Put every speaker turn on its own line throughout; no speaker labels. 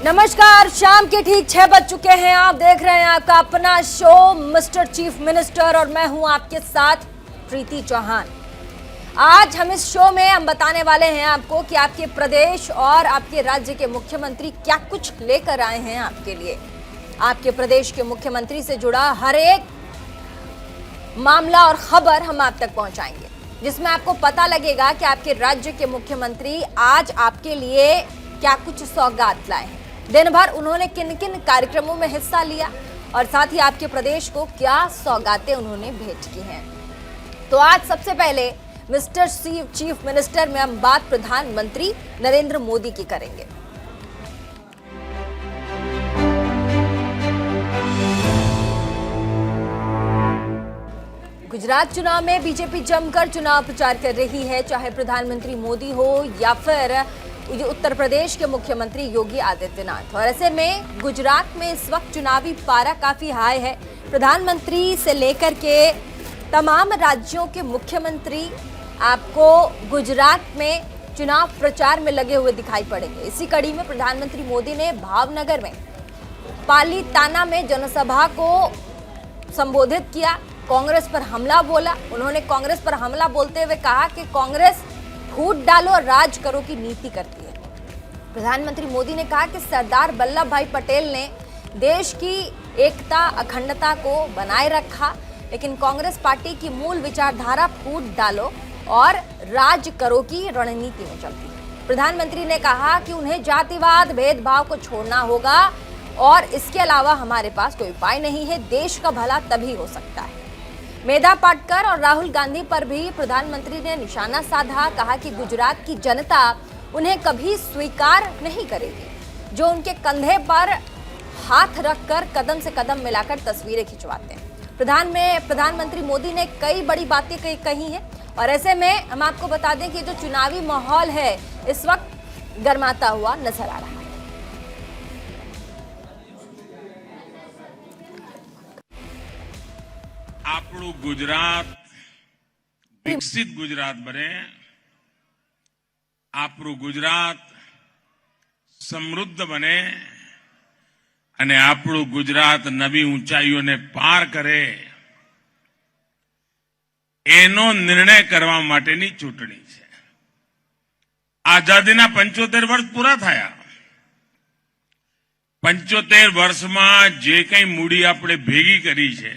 नमस्कार, शाम के ठीक 6 बज चुके हैं। आप देख रहे हैं आपका अपना शो मिस्टर चीफ मिनिस्टर और मैं हूं आपके साथ प्रीति चौहान। आज हम इस शो में हम बताने वाले हैं आपको कि आपके प्रदेश और आपके राज्य के मुख्यमंत्री क्या कुछ लेकर आए हैं आपके लिए। आपके प्रदेश के मुख्यमंत्री से जुड़ा हर एक मामला और खबर हम आप तक पहुंचाएंगे, जिसमें आपको पता लगेगा कि आपके राज्य के मुख्यमंत्री आज आपके लिए क्या कुछ सौगात लाए हैं, दिन भर उन्होंने किन किन कार्यक्रमों में हिस्सा लिया और साथ ही आपके प्रदेश को क्या सौगातें उन्होंने भेंट की हैं। तो आज सबसे पहले मिस्टर चीफ मिनिस्टर में हम बात प्रधानमंत्री नरेंद्र मोदी की करेंगे। गुजरात चुनाव में बीजेपी जमकर चुनाव प्रचार कर रही है, चाहे प्रधानमंत्री मोदी हो या फिर उत्तर प्रदेश के मुख्यमंत्री योगी आदित्यनाथ। और ऐसे में गुजरात में इस वक्त चुनावी पारा काफी हाई है। प्रधानमंत्री से लेकर के तमाम राज्यों के मुख्यमंत्री आपको गुजरात में चुनाव प्रचार में लगे हुए दिखाई पड़ेंगे। इसी कड़ी में प्रधानमंत्री मोदी ने भावनगर में पालीताना में जनसभा को संबोधित किया, कांग्रेस पर हमला बोला। उन्होंने कांग्रेस पर हमला बोलते हुए कहा कि कांग्रेस फूट डालो और राज करो की नीति करती है। प्रधानमंत्री मोदी ने कहा कि सरदार वल्लभ भाई पटेल ने देश की एकता अखंडता को बनाए रखा, लेकिन कांग्रेस पार्टी की मूल विचारधारा फूट डालो और राज करो की रणनीति में चलती है। प्रधानमंत्री ने कहा कि उन्हें जातिवाद भेदभाव को छोड़ना होगा और इसके अलावा हमारे पास कोई उपाय नहीं है। देश का भला तभी हो सकता है। मेधा पाटकर और राहुल गांधी पर भी प्रधानमंत्री ने निशाना साधा। कहा कि गुजरात की जनता उन्हें कभी स्वीकार नहीं करेगी जो उनके कंधे पर हाथ रखकर कदम से कदम मिलाकर तस्वीरें खिंचवाते हैं। प्रधानमंत्री मोदी ने कई बड़ी बातें कही हैं और ऐसे में हम आपको बता दें कि जो चुनावी माहौल है इस वक्त गर्माता हुआ नजर आ रहा है।
આપણું ગુજરાત વિકસિત ગુજરાત બને, આપણું ગુજરાત સમૃદ્ધ બને અને આપણું ગુજરાત નવી ઊંચાઈઓને પાર કરે, એનો નિર્ણય કરવા માટેની ચૂંટણી છે। આઝાદીના 75 વર્ષ પૂરા થયા। 75 વર્ષમાં જે કંઈ મૂડી આપણે ભેગી કરી છે,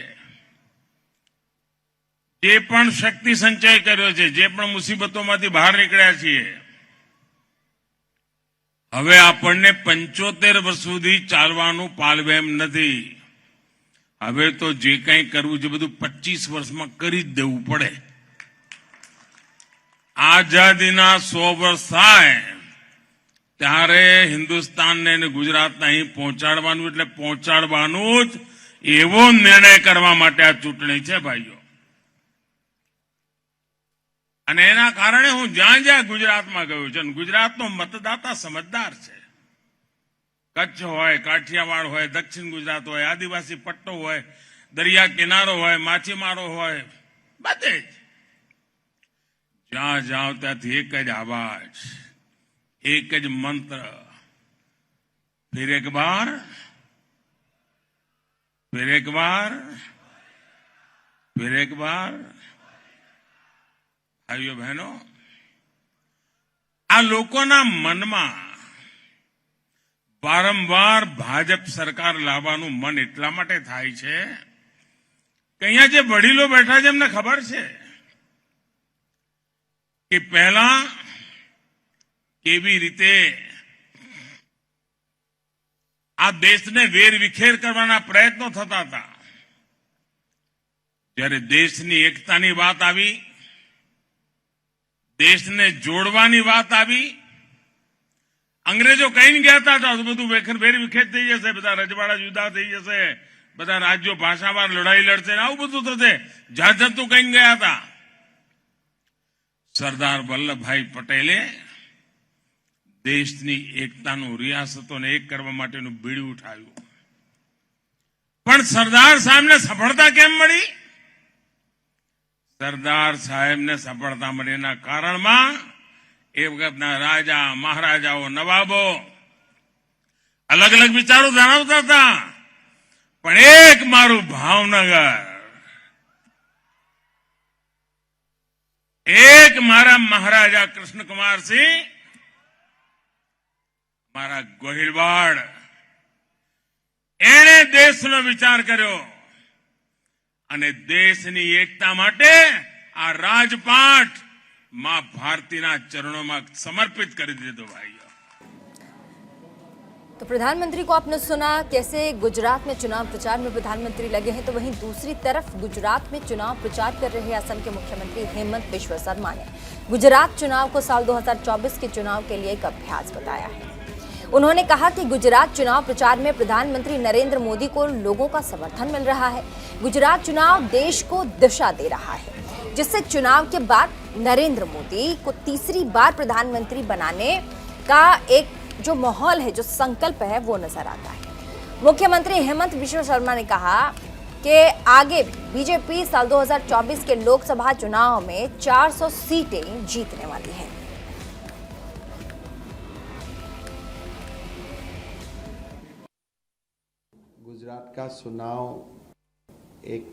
જે પણ શક્તિ સંચય કર્યો છે, જે પણ મુસીબતોમાંથી બહાર નીકળ્યા છીએ, હવે આપણને 75 વર્ષ સુધી ચાલવાનું પાલવે એમ નથી। હવે તો જે કંઈ કરવું છે બધું 25 વર્ષમાં કરી જ દેવું પડે। આઝાદીના 100 વર્ષ થાય ત્યારે હિન્દુસ્તાનને અને ગુજરાતને અહીં પહોંચાડવાનું એટલે પહોંચાડવાનું જ, એવો નિર્ણય કરવા માટે આ ચૂંટણી છે ભાઈઓ। અને એના કારણે હું જ્યાં જ્યાં ગુજરાતમાં ગયો છું, ગુજરાતનો મતદાતા સમજદાર છે। કચ્છ હોય, કાઠિયાવાડ હોય, દક્ષિણ ગુજરાત હોય, આદિવાસી પટ્ટો હોય, દરિયા કિનારો હોય, માછીમારો હોય, બધે જ જ્યાં જાઓ ત્યાંથી એક જ આવાજ, એક જ મંત્ર, फिर एक बार, फिर एक बार, फिर एक बार। भाइयों बहनों, आ लोकोना मनमा वारंवार भाजप सरकार लावવાનું મન એટલા માટે થાય છે કે અહીંયા જે વડીલો બેઠા છે એમને ખબર છે કે પહેલા કેવી રીતે આ દેશને વેરવિખેર કરવાના પ્રયત્નો થતા હતા। જ્યારે દેશની એકતાની વાત આવી, देश ने जोड़वानी बात आई, अंग्रेजों कहीं नहीं कहता था तो બધું વેર વિખેર થઈ જશે, બધા રજવાડા જુદા થઈ જશે, બધા રાજ્યો ભાષાવાર લડાઈ લડશે, આવું બધું થશે, જાજતું કहीं ગયા હતા। સરદાર વલ્લભભાઈ પટેલે દેશની એકતાનું રિયાસતોને એક કરવા માટેનું બીડું ઉઠાવ્યું। પણ સરદાર સાહેબને સફળતા કેમ મળી? સરદાર સાહેબને સફળતા મળીના કારણમાં એ વખતના રાજા મહારાજાઓ નવાબો અલગ અલગ વિચારો ધરાવતા હતા, પણ એક મારું ભાવનગર, એક મારા મહારાજા કૃષ્ણકુમાર સિંહ, મારા ગોહિલવાડ, એણે દેશનો વિચાર કર્યો અને દેશની એકતા માટે આ રાજપાટ मां भारतीना चरणों में समर्पित कर दीधो। भाइयों,
तो प्रधानमंत्री को आपने सुना कैसे गुजरात में चुनाव प्रचार में प्रधानमंत्री लगे हैं, तो वहीं दूसरी तरफ गुजरात में चुनाव प्रचार कर रहे असम के मुख्यमंत्री हेमंत बिश्व शर्मा ने गुजरात चुनाव को साल 2024 के चुनाव के लिए एक अभ्यास बताया है। उन्होंने कहा कि गुजरात चुनाव प्रचार में प्रधानमंत्री नरेंद्र मोदी को लोगों का समर्थन मिल रहा है। गुजरात चुनाव देश को दिशा दे रहा है, जिससे चुनाव के बाद नरेंद्र मोदी को तीसरी बार प्रधानमंत्री बनाने का एक जो माहौल है, जो संकल्प है, वो नजर आता है। मुख्यमंत्री हेमंत बिश्व शर्मा ने कहा कि आगे बीजेपी साल 2024 के लोकसभा चुनाव में 400 सीटें जीतने वाली है।
गुजरात का चुनाव एक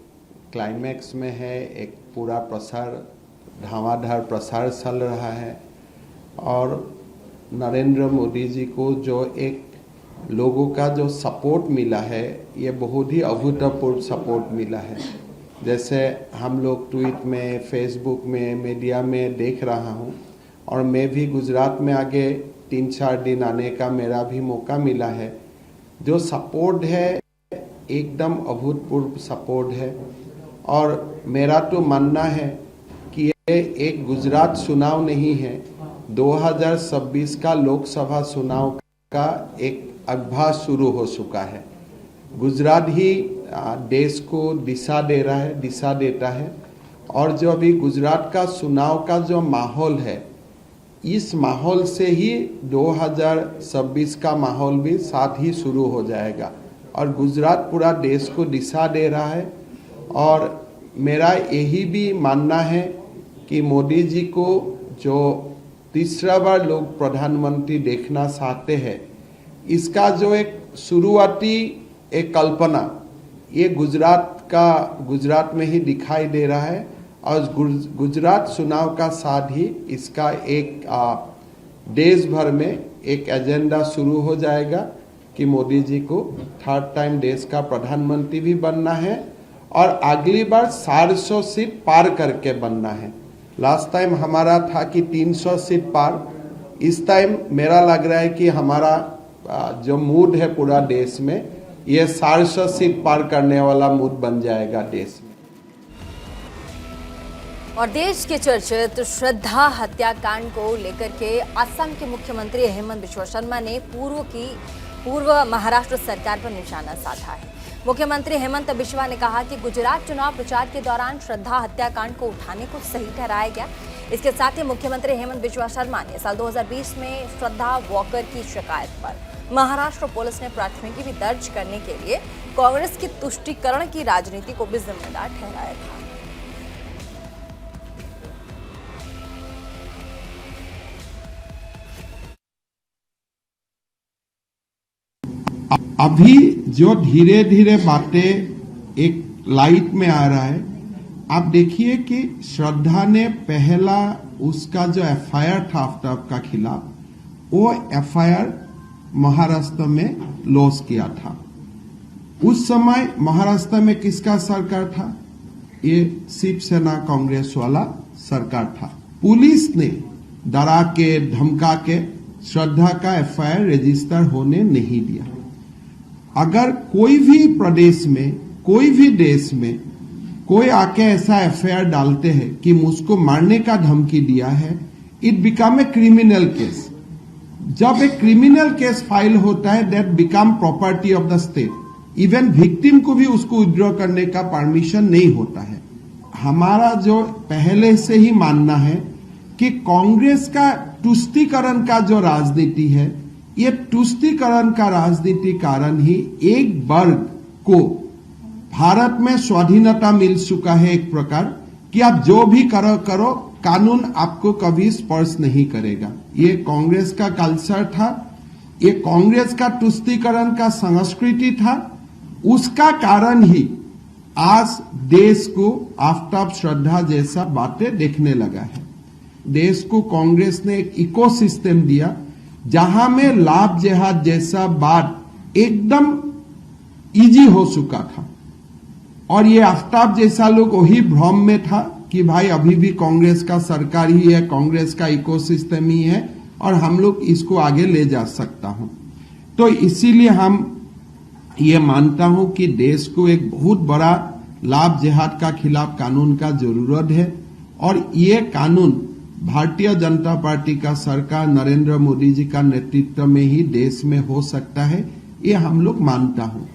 क्लाइमैक्स में है, एक पूरा प्रसार धामाधार प्रसार चल रहा है और नरेंद्र मोदी जी को जो एक लोगों का जो सपोर्ट मिला है, ये बहुत ही अभूतपूर्व सपोर्ट मिला है। जैसे हम लोग ट्वीट में, फेसबुक में, मीडिया में देख रहा हूँ और मैं भी गुजरात में आगे 3-4 दिन आने का मेरा भी मौका मिला है। जो सपोर्ट है एकदम अभूतपूर्व सपोर्ट है और मेरा तो मानना है कि ये एक गुजरात चुनाव नहीं है, 2026 का लोकसभा चुनाव का एक अभ्यास शुरू हो चुका है। गुजरात ही देश को दिशा दे रहा है, दिशा देता है और जो अभी गुजरात का चुनाव का जो माहौल है, इस माहौल से ही 2026 का माहौल भी साथ ही शुरू हो जाएगा और गुजरात पूरा देश को दिशा दे रहा है। और मेरा यही भी मानना है कि मोदी जी को जो तीसरा बार लोग प्रधानमंत्री देखना चाहते हैं, इसका जो एक शुरुआती एक कल्पना ये गुजरात में ही दिखाई दे रहा है और गुजरात चुनाव का साथ ही इसका एक देश भर में एक एजेंडा शुरू हो जाएगा कि मोदी जी को 3rd टाइम देश का प्रधानमंत्री भी बनना है और अगली बार 400 सीट पार करके बनना है। लास्ट टाइम हमारा था कि 300 सीट पार, इस टाइम मेरा लग रहा है कि हमारा जो मूड है पूरा देश में, ये 400 सीट पार करने वाला मूड बन जाएगा देश में।
और देश के चर्चित श्रद्धा हत्याकांड को लेकर के असम के मुख्यमंत्री हेमंत बिश्व शर्मा ने पूर्व महाराष्ट्र सरकार पर निशाना साधा है। मुख्यमंत्री हेमंत बिश्वा ने कहा कि गुजरात चुनाव प्रचार के दौरान श्रद्धा हत्याकांड को उठाने को सही ठहराया गया। इसके साथ ही मुख्यमंत्री हेमंत बिश्वा शर्मा ने साल 2020 में श्रद्धा वॉकर की शिकायत पर महाराष्ट्र पुलिस ने प्राथमिकी भी दर्ज करने के लिए कांग्रेस की तुष्टीकरण की राजनीति को भी जिम्मेदार ठहराया था।
अभी जो धीरे धीरे बातें एक लाइट में आ रहा है, आप देखिए कि श्रद्धा ने पहला उसका जो एफआईआर था आफ्ताब का खिलाफ, वो एफआईआर महाराष्ट्र में लॉस किया था। उस समय महाराष्ट्र में किसका सरकार था? ये शिवसेना कांग्रेस वाला सरकार था। पुलिस ने डरा के धमका के श्रद्धा का एफआईआर रजिस्टर होने नहीं दिया। अगर कोई भी प्रदेश में, कोई भी देश में कोई आके ऐसा एफआईआर डालते हैं कि मुझको मारने का धमकी दिया है, it become a criminal case. जब एक क्रिमिनल केस फाइल होता है, that become property of the state. Even victim को भी उसको विड्रॉ करने का परमिशन नहीं होता है। हमारा जो पहले से ही मानना है कि कांग्रेस का तुष्टीकरण का जो राजनीति है, ये तुष्टीकरण का राजनीति कारण ही एक वर्ग को भारत में स्वाधीनता मिल चुका है एक प्रकार कि आप जो भी करो कानून आपको कभी स्पर्श नहीं करेगा। ये कांग्रेस का कल्चर था
ये कांग्रेस का तुष्टीकरण का संस्कृति था, उसका कारण ही आज देश को आफ्ताब श्रद्धा जैसा बातें देखने लगा है। देश को कांग्रेस ने एक इकोसिस्टम दिया जहां में लाभ जिहाद जैसा बात एकदम इजी हो चुका था, और ये आफ्ताब जैसा लोग वही भ्रम में था कि भाई अभी भी कांग्रेस का सरकार ही है, कांग्रेस का इकोसिस्टम ही है और हम लोग इसको आगे ले जा सकता हूं। तो इसीलिए हम ये मानता हूं कि देश को एक बहुत बड़ा लाभ जिहाद का खिलाफ कानून का जरूरत है, और ये कानून भारतीय जनता पार्टी का सरकार नरेंद्र मोदी जी का नेतृत्व में ही देश में हो सकता है, ये हम लोग मानता हूं।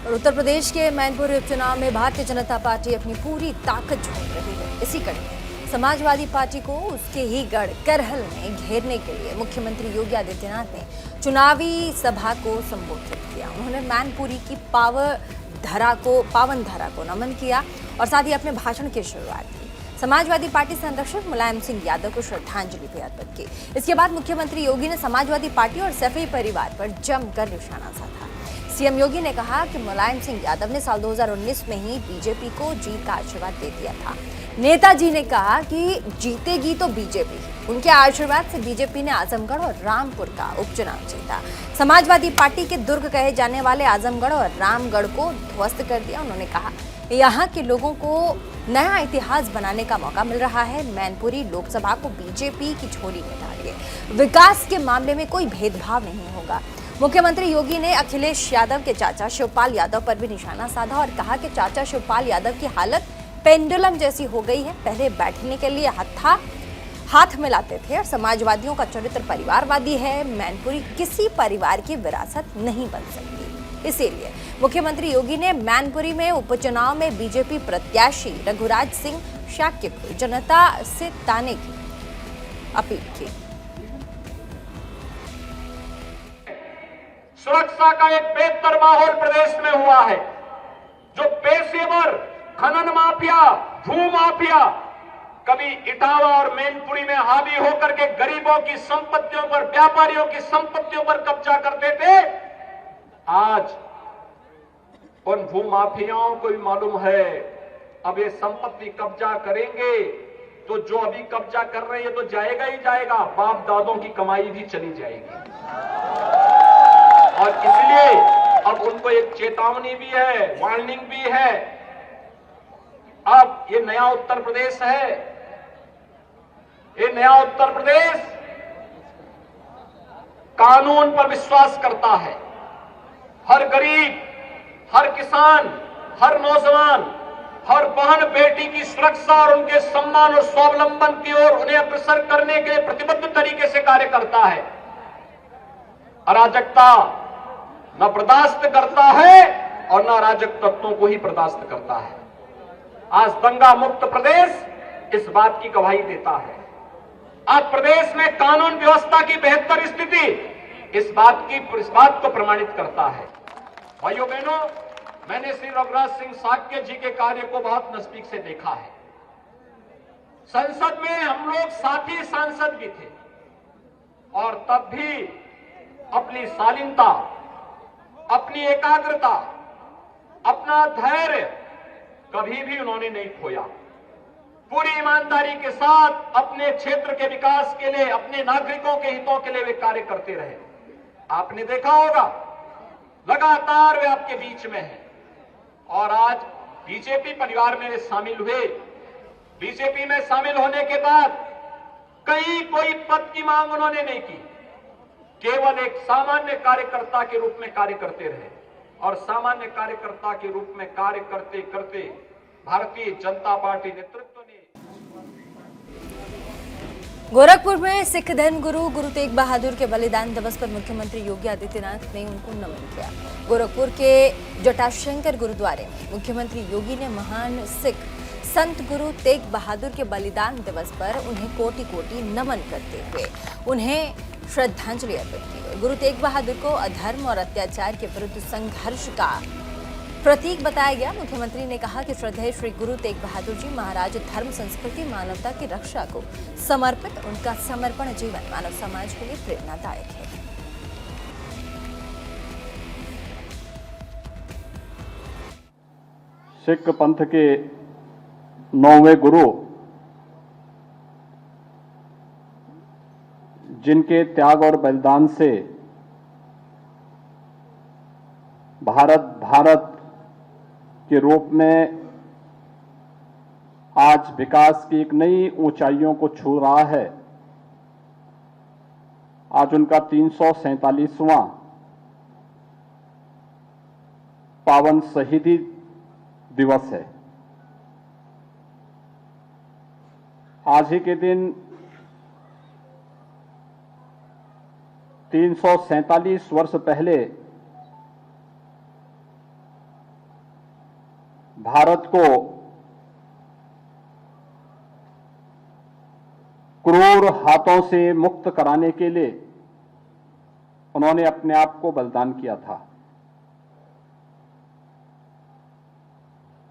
और उत्तर प्रदेश के मैनपुरी उपचुनाव में भारतीय जनता पार्टी अपनी पूरी ताकत झोंक रही है। इसी कड़ी में समाजवादी पार्टी को उसके ही गढ़ करहल में घेरने के लिए मुख्यमंत्री योगी आदित्यनाथ ने चुनावी सभा को संबोधित किया। उन्होंने मैनपुरी की पावन धरा को नमन किया और साथ ही अपने भाषण की शुरुआत की। समाजवादी पार्टी संरक्षक मुलायम सिंह यादव को श्रद्धांजलि भी अर्पित की। इसके बाद मुख्यमंत्री योगी ने समाजवादी पार्टी और सैफी परिवार पर जमकर निशाना साधा। सीएम योगी ने कहा कि मुलायम सिंह यादव ने साल 2019 में ही बीजेपी को जीत का आशीर्वाद दे दिया था। नेताजी ने कहा कि जीतेगी तो बीजेपी। उनके आशीर्वाद से बीजेपी ने आजमगढ़ और रामपुर का उपचुनाव जीता। समाजवादी पार्टी के दुर्ग कहे जाने वाले आजमगढ़ और रामगढ़ को ध्वस्त कर दिया। उन्होंने कहा यहाँ के लोगों को नया इतिहास बनाने का मौका मिल रहा है। मैनपुरी लोकसभा को बीजेपी की झोली में डालिए। विकास के मामले में कोई भेदभाव नहीं होगा। मुख्यमंत्री योगी ने अखिलेश यादव के चाचा शिवपाल यादव पर भी निशाना साधा और कहा कि चाचा शिवपाल यादव की हालत पेंडुलम जैसी हो गई है। पहले बैठने के लिए हाथ मिलाते थे और समाजवादियों का चरित्र परिवारवादी है। मैनपुरी किसी परिवार की विरासत नहीं बन सकती। इसीलिए मुख्यमंत्री योगी ने मैनपुरी में उपचुनाव में बीजेपी प्रत्याशी रघुराज सिंह शाक्य को जनता से ताने की अपील की।
सुरक्षा का एक बेहतर माहौल प्रदेश में हुआ है। जो पेशेवर खनन माफिया, भू माफिया कभी इटावा और मैनपुरी में हावी होकर के गरीबों की संपत्तियों पर, व्यापारियों की संपत्तियों पर कब्जा करते थे, आज उन भू माफियाओं को भी मालूम है अब ये संपत्ति कब्जा करेंगे तो जो अभी कब्जा कर रहे हैं तो जाएगा ही जाएगा, बाप दादों की कमाई भी चली जाएगी। और इसलिए अब उनको एक चेतावनी भी है, वार्निंग भी है। अब ये नया उत्तर प्रदेश है। ये नया उत्तर प्रदेश कानून पर विश्वास करता है। हर गरीब, हर किसान, हर नौजवान, हर बहन बेटी की सुरक्षा और उनके सम्मान और स्वावलंबन की ओर उन्हें अग्रसर करने के लिए प्रतिबद्ध तरीके से कार्य करता है। अराजकता न बर्दाश्त करता है और न अराजक तत्वों को ही बर्दाश्त करता है। आज दंगा मुक्त प्रदेश इस बात की गवाही देता है। आज प्रदेश में कानून व्यवस्था की बेहतर स्थिति इस बात को प्रमाणित करता है। भाइयों बहनों, मैंने श्री रघुराज सिंह शाक्य जी के कार्य को बहुत नजदीक से देखा है। संसद में हम लोग साथी सांसद भी थे और तब भी अपनी शालीनता, अपनी एकाग्रता, अपना धैर्य कभी भी उन्होंने नहीं खोया। पूरी ईमानदारी के साथ अपने क्षेत्र के विकास के लिए, अपने नागरिकों के हितों के लिए वे कार्य करते रहे। आपने देखा होगा लगातार वे आपके बीच में हैं और आज बीजेपी परिवार में वे शामिल हुए। बीजेपी में शामिल होने के बाद कहीं कोई पद की मांग उन्होंने नहीं की, केवल एक सामान्य कार्यकर्ता के रूप में कार्य करते रहे और सामान्य कार्यकर्ता के रूप में कार्य करते करते भारतीय जनता पार्टी नेतृत्व ने
गोरखपुर में सिख धर्म गुरु तेग बहादुर के बलिदान दिवस पर मुख्यमंत्री योगी आदित्यनाथ ने उनको नमन किया। गोरखपुर के जटाशंकर गुरुद्वारे में मुख्यमंत्री योगी ने महान सिख संत गुरु तेग बहादुर के बलिदान दिवस पर उन्हें कोटि कोटि नमन करते हुए उन्हें श्रद्धांजलि अर्पित की। गुरु तेग बहादुर को अधर्म और अत्याचार के विरुद्ध संघर्ष का प्रतीक बताया गया। मुख्यमंत्री ने कहा कि श्रद्धेय श्री गुरु तेग बहादुर जी महाराज धर्म, संस्कृति, मानवता की रक्षा को समर्पित उनका समर्पण जीवन मानव समाज के लिए प्रेरणादायक है।
सिख पंथ के 9वें गुरु, जिनके त्याग और बलिदान से भारत के रूप में आज विकास की एक नई ऊंचाइयों को छू रहा है, आज उनका 347वां पावन शहीदी दिवस है। आज ही के दिन 347 वर्ष पहले भारत को क्रूर हाथों से मुक्त कराने के लिए उन्होंने अपने आप को बलिदान किया था।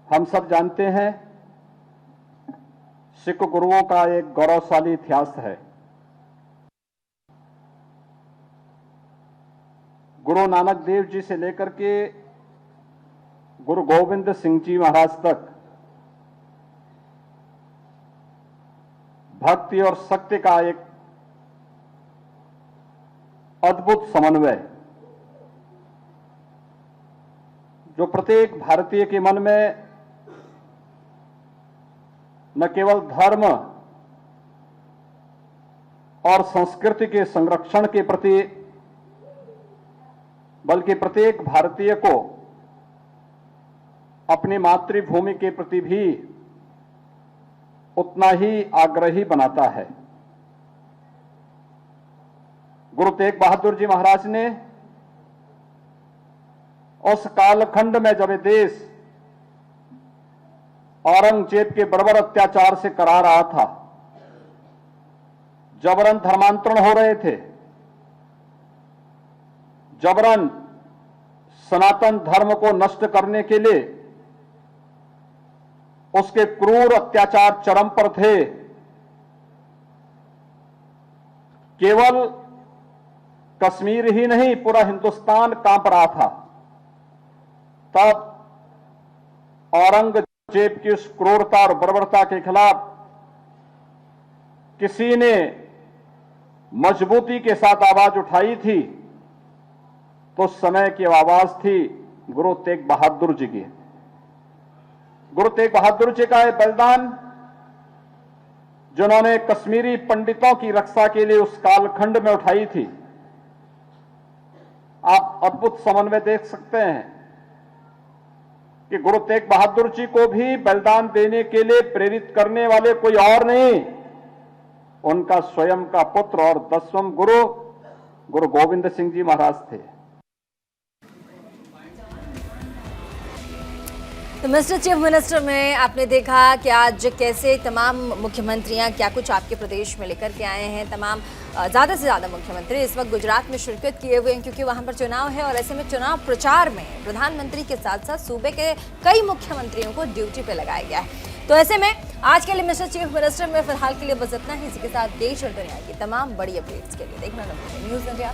हम सब जानते हैं सिख गुरुओं का एक गौरवशाली इतिहास है। गुरु नानक देव जी से लेकर के गुरु गोविंद सिंह जी महाराज तक भक्ति और सत्य का एक अद्भुत समन्वय, जो प्रत्येक भारतीय के मन में न केवल धर्म और संस्कृति के संरक्षण के प्रति, बल्कि प्रत्येक भारतीय को अपनी मातृभूमि के प्रति भी उतना ही आग्रही बनाता है। गुरु तेग बहादुर जी महाराज ने उस कालखंड में जब देश औरंगजेब के बर्बर अत्याचार से करा रहा था, जबरन धर्मांतरण हो रहे थे, जबरन सनातन धर्म को नष्ट करने के लिए उसके क्रूर अत्याचार चरम पर थे, केवल कश्मीर ही नहीं पूरा हिंदुस्तान कांप रहा था। तब औरंगजेब की उस क्रूरता और बर्बरता के खिलाफ किसी ने मजबूती के साथ आवाज उठाई थी, तो समय की आवाज थी गुरु तेग बहादुर जी की। गुरु तेग बहादुर जी का यह बलिदान, जिन्होंने कश्मीरी पंडितों की रक्षा के लिए उस कालखंड में उठाई थी, आप अद्भुत समन्वय देख सकते हैं कि गुरु तेग बहादुर जी को भी बलिदान देने के लिए प्रेरित करने वाले कोई और नहीं, उनका स्वयं का पुत्र और 10वें गुरु गुरु गोविंद सिंह जी महाराज थे।
तो मिस्टर चीफ मिनिस्टर में आपने देखा कि आज कैसे तमाम मुख्यमंत्रियां क्या कुछ आपके प्रदेश में लेकर के आए हैं। तमाम ज़्यादा से ज़्यादा मुख्यमंत्री इस वक्त गुजरात में शिरकत किए हुए हैं, क्योंकि वहां पर चुनाव है और ऐसे में चुनाव प्रचार में प्रधानमंत्री के साथ साथ सूबे के कई मुख्यमंत्रियों को ड्यूटी पे लगाया गया है। तो ऐसे में आज के लिए मिस्टर चीफ मिनिस्टर में फिलहाल के लिए बस इतना ही। इसी के साथ देश और दुनिया की तमाम बड़ी अपडेट्स के लिए देखना न्यूज़ इंडिया।